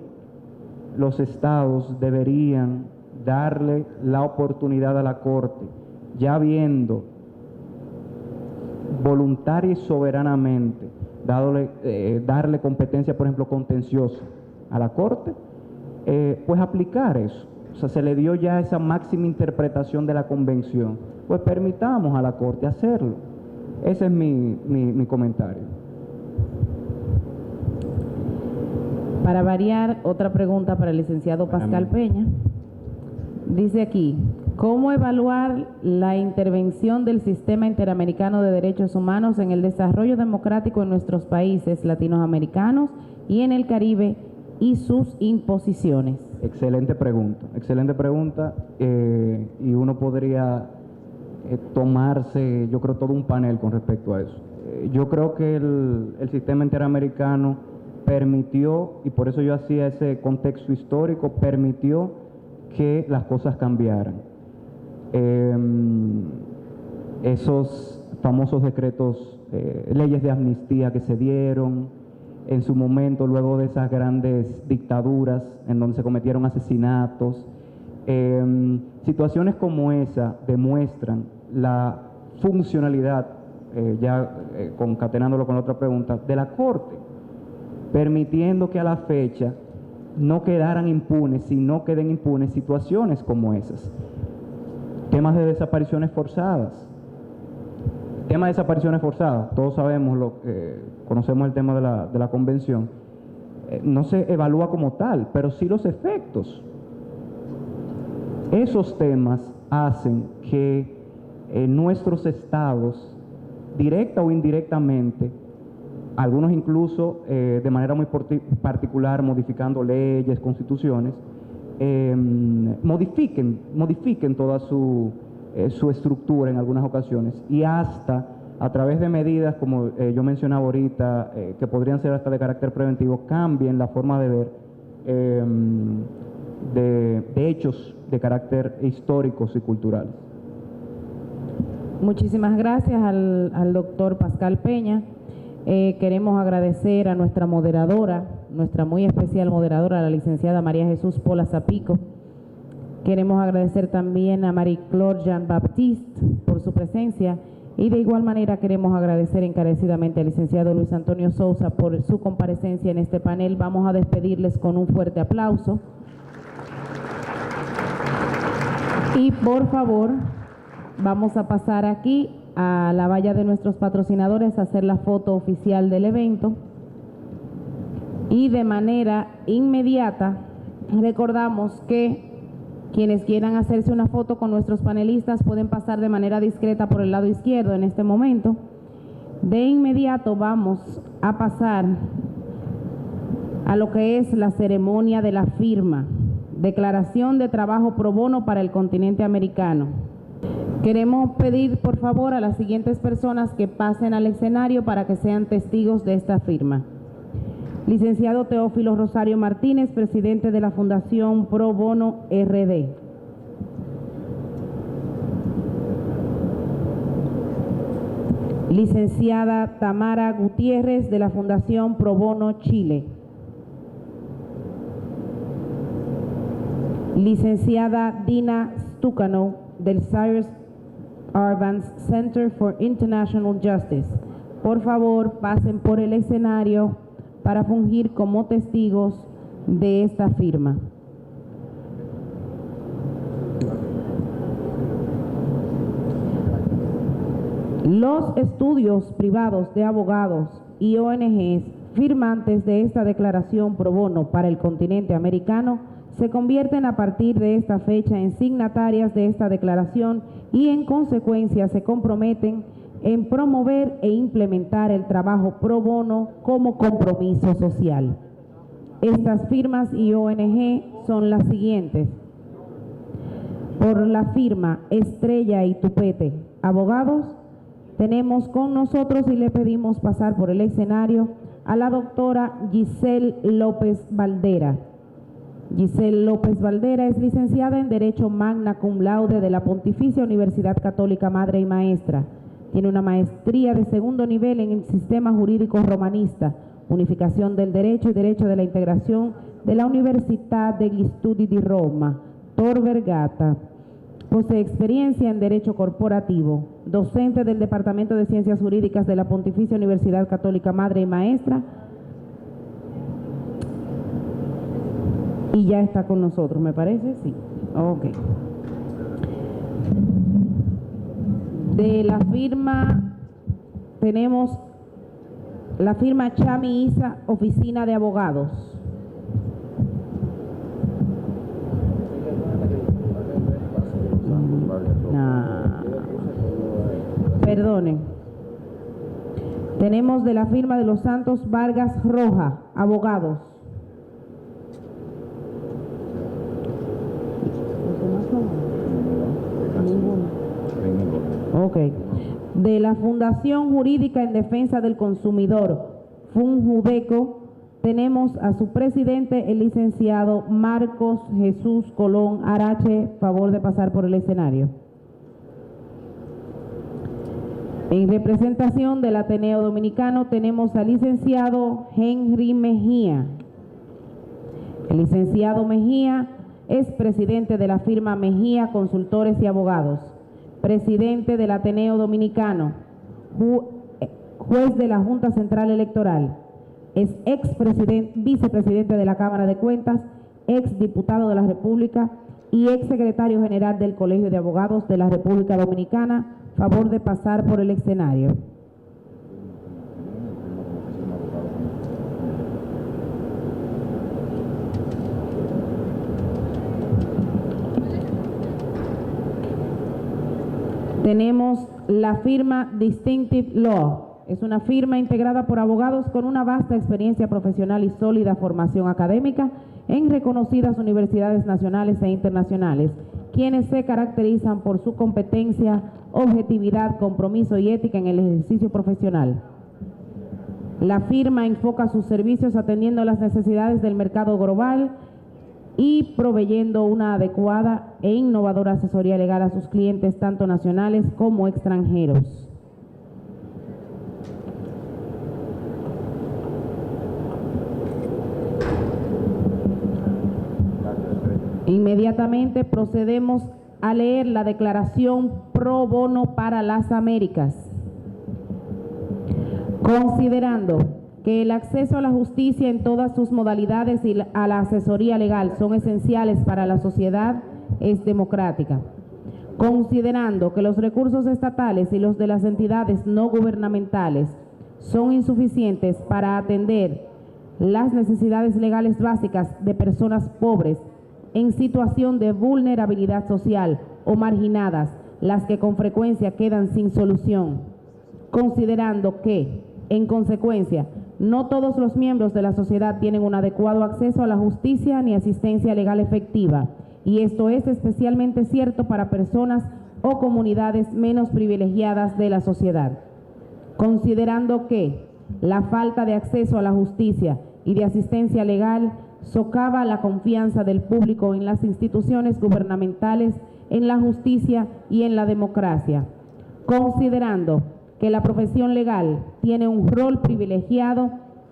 Speaker 4: los estados deberían darle la oportunidad a la Corte, ya viendo voluntaria y soberanamente darle competencia, por ejemplo, contenciosa a la Corte, pues aplicar eso. O sea, se le dio ya esa máxima interpretación de la Convención, pues permitamos a la Corte hacerlo. Ese es mi comentario.
Speaker 1: Para variar, otra pregunta para el licenciado Pascal Peña. Dice aquí, ¿cómo evaluar la intervención del Sistema Interamericano de Derechos Humanos en el desarrollo democrático en nuestros países latinoamericanos y en el Caribe y sus imposiciones? Excelente pregunta, y uno podría tomarse, yo creo, todo un panel con respecto a eso. Yo creo que el sistema interamericano permitió, y por eso yo hacía ese contexto histórico, permitió que las cosas cambiaran. Esos famosos decretos, leyes de amnistía que se dieron en su momento, luego de esas grandes dictaduras en donde se cometieron asesinatos, situaciones como esa demuestran la funcionalidad, concatenándolo con otra pregunta, de la Corte, permitiendo que a la fecha no quedaran impunes, sino queden impunes situaciones como esas. Temas de desapariciones forzadas. Tema de desapariciones forzadas, todos sabemos, conocemos el tema de la Convención, no se evalúa como tal, pero sí los efectos. Esos temas hacen que nuestros estados, directa o indirectamente, algunos incluso de manera muy particular, modificando leyes, constituciones, modifiquen toda su estructura en algunas ocasiones, y hasta a través de medidas, como yo mencionaba ahorita, que podrían ser hasta de carácter preventivo, cambien la forma de ver de hechos de carácter históricos y culturales. Muchísimas gracias al doctor Pascal Peña. Queremos agradecer a nuestra moderadora, nuestra muy especial moderadora, la licenciada María Jesús Pola Zapico. Queremos agradecer también a Marie-Claude Jean-Baptiste por su presencia, y de igual manera queremos agradecer encarecidamente al licenciado Luis Antonio Sousa por su comparecencia en este panel. Vamos a despedirles con un fuerte aplauso. Y por favor, vamos a pasar aquí a la valla de nuestros patrocinadores a hacer la foto oficial del evento. Y de manera inmediata recordamos que quienes quieran hacerse una foto con nuestros panelistas pueden pasar de manera discreta por el lado izquierdo en este momento. De inmediato vamos a pasar a lo que es la ceremonia de la firma, declaración de trabajo pro bono para el continente americano. Queremos pedir por favor a las siguientes personas que pasen al escenario para que sean testigos de esta firma. Licenciado Teófilo Rosario Martínez, presidente de la Fundación Pro Bono RD. Licenciada Tamara Gutiérrez, de la Fundación Pro Bono Chile. Licenciada Dina Stucano, del Cyrus Arvans Center for International Justice. Por favor, pasen por el escenario para fungir como testigos de esta firma. Los estudios privados de abogados y ONGs firmantes de esta declaración pro bono para el continente americano se convierten a partir de esta fecha en signatarias de esta declaración y en consecuencia se comprometen en promover e implementar el trabajo pro bono como compromiso social. Estas firmas y ONG son las siguientes. Por la firma Estrella y Tupete Abogados, tenemos con nosotros y le pedimos pasar por el escenario a la doctora Giselle López Valdera. Giselle López Valdera es licenciada en Derecho Magna Cum Laude de la Pontificia Universidad Católica Madre y Maestra. Tiene una maestría de segundo nivel en el Sistema Jurídico Romanista, Unificación del Derecho y Derecho de la Integración de la Università degli Studi di Roma, Tor Vergata. Posee experiencia en Derecho Corporativo, docente del Departamento de Ciencias Jurídicas de la Pontificia Universidad Católica Madre y Maestra, y ya está con nosotros, ¿me parece? Sí. Ok. De la firma, tenemos la firma Chami Isa, Oficina de Abogados. Perdonen. Tenemos de la firma de los Santos Vargas Roja, Abogados. Ok. De la Fundación Jurídica en Defensa del Consumidor, FUNJUDECO, tenemos a su presidente, el licenciado Marcos Jesús Colón Arache. Favor de pasar por el escenario. En representación del Ateneo Dominicano tenemos al licenciado Henry Mejía. El licenciado Mejía es presidente de la firma Mejía Consultores y Abogados, presidente del Ateneo Dominicano, juez de la Junta Central Electoral, es vicepresidente de la Cámara de Cuentas, exdiputado de la República y exsecretario general del Colegio de Abogados de la República Dominicana. Favor de pasar por el escenario. Tenemos la firma Distinctive Law. Es una firma integrada por abogados con una vasta experiencia profesional y sólida formación académica en reconocidas universidades nacionales e internacionales, quienes se caracterizan por su competencia, objetividad, compromiso y ética en el ejercicio profesional. La firma enfoca sus servicios atendiendo las necesidades del mercado global y proveyendo una adecuada e innovadora asesoría legal a sus clientes, tanto nacionales como extranjeros. Inmediatamente procedemos a leer la declaración pro bono para las Américas. Considerando que el acceso a la justicia en todas sus modalidades y a la asesoría legal son esenciales para la sociedad democrática. Considerando que los recursos estatales y los de las entidades no gubernamentales son insuficientes para atender las necesidades legales básicas de personas pobres en situación de vulnerabilidad social o marginadas, las que con frecuencia quedan sin solución. Considerando que, en consecuencia, no todos los miembros de la sociedad tienen un adecuado acceso a la justicia ni asistencia legal efectiva, y esto es especialmente cierto para personas o comunidades menos privilegiadas de la sociedad. Considerando que la falta de acceso a la justicia y de asistencia legal socava la confianza del público en las instituciones gubernamentales, en la justicia y en la democracia. Considerando que la profesión legal tiene un rol privilegiado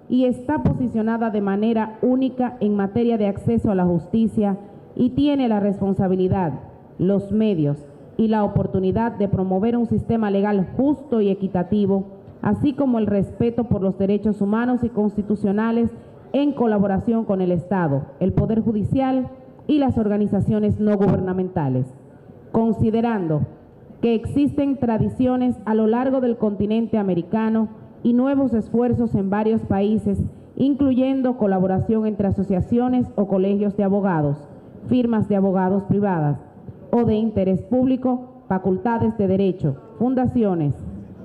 Speaker 1: y está posicionada de manera única en materia de acceso a la justicia y tiene la responsabilidad, los medios y la oportunidad de promover un sistema legal justo y equitativo, así como el respeto por los derechos humanos y constitucionales en colaboración con el Estado, el Poder Judicial y las organizaciones no gubernamentales. Considerando que existen tradiciones a lo largo del continente americano y nuevos esfuerzos en varios países, incluyendo colaboración entre asociaciones o colegios de abogados, firmas de abogados privadas o de interés público, facultades de derecho, fundaciones,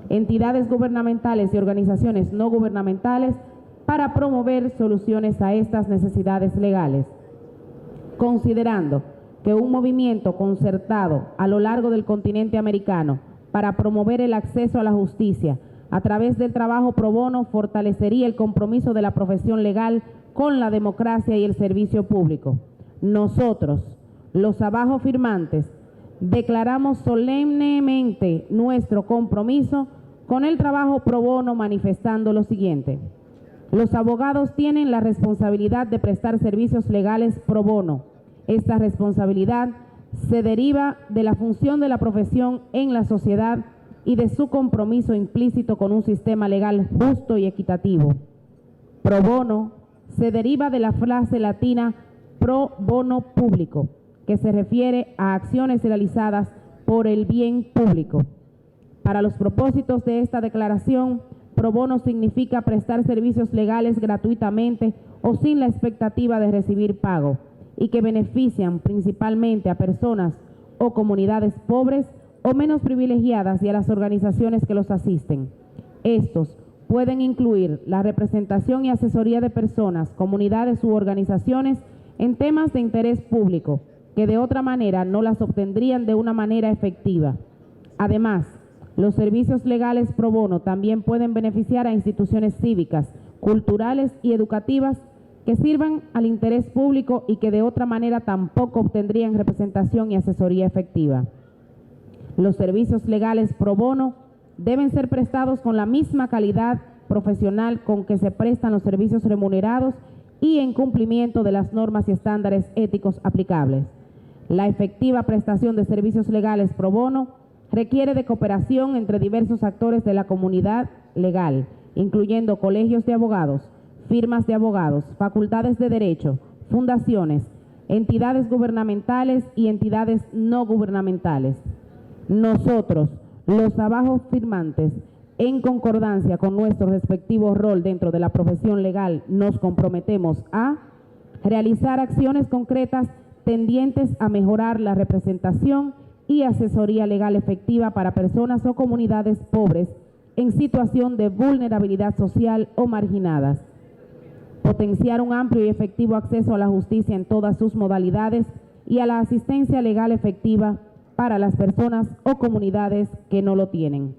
Speaker 1: entidades gubernamentales y organizaciones no gubernamentales para promover soluciones a estas necesidades legales, considerando que un movimiento concertado a lo largo del continente americano para promover el acceso a la justicia a través del trabajo pro bono fortalecería el compromiso de la profesión legal con la democracia y el servicio público. Nosotros, los abajo firmantes, declaramos solemnemente nuestro compromiso con el trabajo pro bono, manifestando lo siguiente. Los abogados tienen la responsabilidad de prestar servicios legales pro bono. Esta responsabilidad se deriva de la función de la profesión en la sociedad y de su compromiso implícito con un sistema legal justo y equitativo. Pro bono se deriva de la frase latina pro bono público, que se refiere a acciones realizadas por el bien público. Para los propósitos de esta declaración, pro bono significa prestar servicios legales gratuitamente o sin la expectativa de recibir pago, y que benefician principalmente a personas o comunidades pobres o menos privilegiadas y a las organizaciones que los asisten. Estos pueden incluir la representación y asesoría de personas, comunidades u organizaciones en temas de interés público, que de otra manera no las obtendrían de una manera efectiva. Además, los servicios legales pro bono también pueden beneficiar a instituciones cívicas, culturales y educativas que sirvan al interés público y que de otra manera tampoco obtendrían representación y asesoría efectiva. Los servicios legales pro bono deben ser prestados con la misma calidad profesional con que se prestan los servicios remunerados y en cumplimiento de las normas y estándares éticos aplicables. La efectiva prestación de servicios legales pro bono requiere de cooperación entre diversos actores de la comunidad legal, incluyendo colegios de abogados, firmas de abogados, facultades de derecho, fundaciones, entidades gubernamentales y entidades no gubernamentales. Nosotros, los abajo firmantes, en concordancia con nuestro respectivo rol dentro de la profesión legal, nos comprometemos a realizar acciones concretas tendientes a mejorar la representación y asesoría legal efectiva para personas o comunidades pobres en situación de vulnerabilidad social o marginadas. Potenciar un amplio y efectivo acceso a la justicia en todas sus modalidades y a la asistencia legal efectiva para las personas o comunidades que no lo tienen.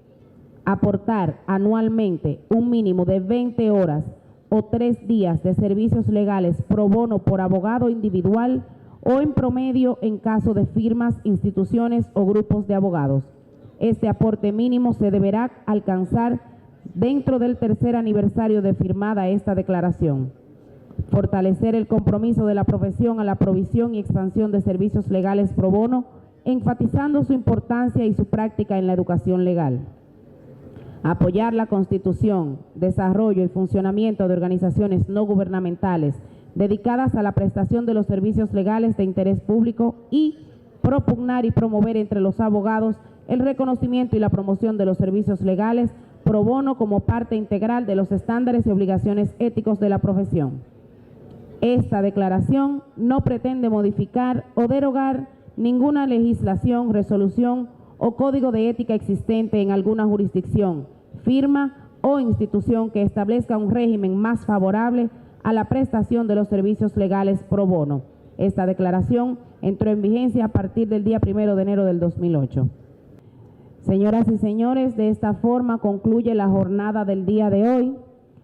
Speaker 1: Aportar anualmente un mínimo de 20 horas o 3 días de servicios legales pro bono por abogado individual o en promedio en caso de firmas, instituciones o grupos de abogados. Este aporte mínimo se deberá alcanzar dentro del tercer aniversario de firmada esta declaración. Fortalecer el compromiso de la profesión a la provisión y expansión de servicios legales pro bono, enfatizando su importancia y su práctica en la educación legal. Apoyar la constitución, desarrollo y funcionamiento de organizaciones no gubernamentales dedicadas a la prestación de los servicios legales de interés público y propugnar y promover entre los abogados el reconocimiento y la promoción de los servicios legales pro bono como parte integral de los estándares y obligaciones éticos de la profesión. Esta declaración no pretende modificar o derogar ninguna legislación, resolución o código de ética existente en alguna jurisdicción, firma o institución que establezca un régimen más favorable a la prestación de los servicios legales pro bono. Esta declaración entró en vigencia a partir del día 1 de enero del 2008. Señoras y señores, de esta forma concluye la jornada del día de hoy.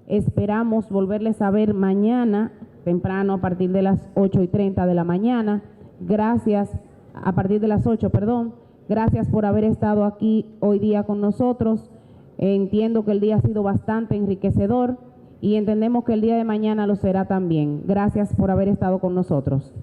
Speaker 1: Esperamos volverles a ver mañana, temprano, a partir de las 8:30 de la mañana. A partir de las 8, perdón. Gracias por haber estado aquí hoy día con nosotros. Entiendo que el día ha sido bastante enriquecedor y entendemos que el día de mañana lo será también. Gracias por haber estado con nosotros.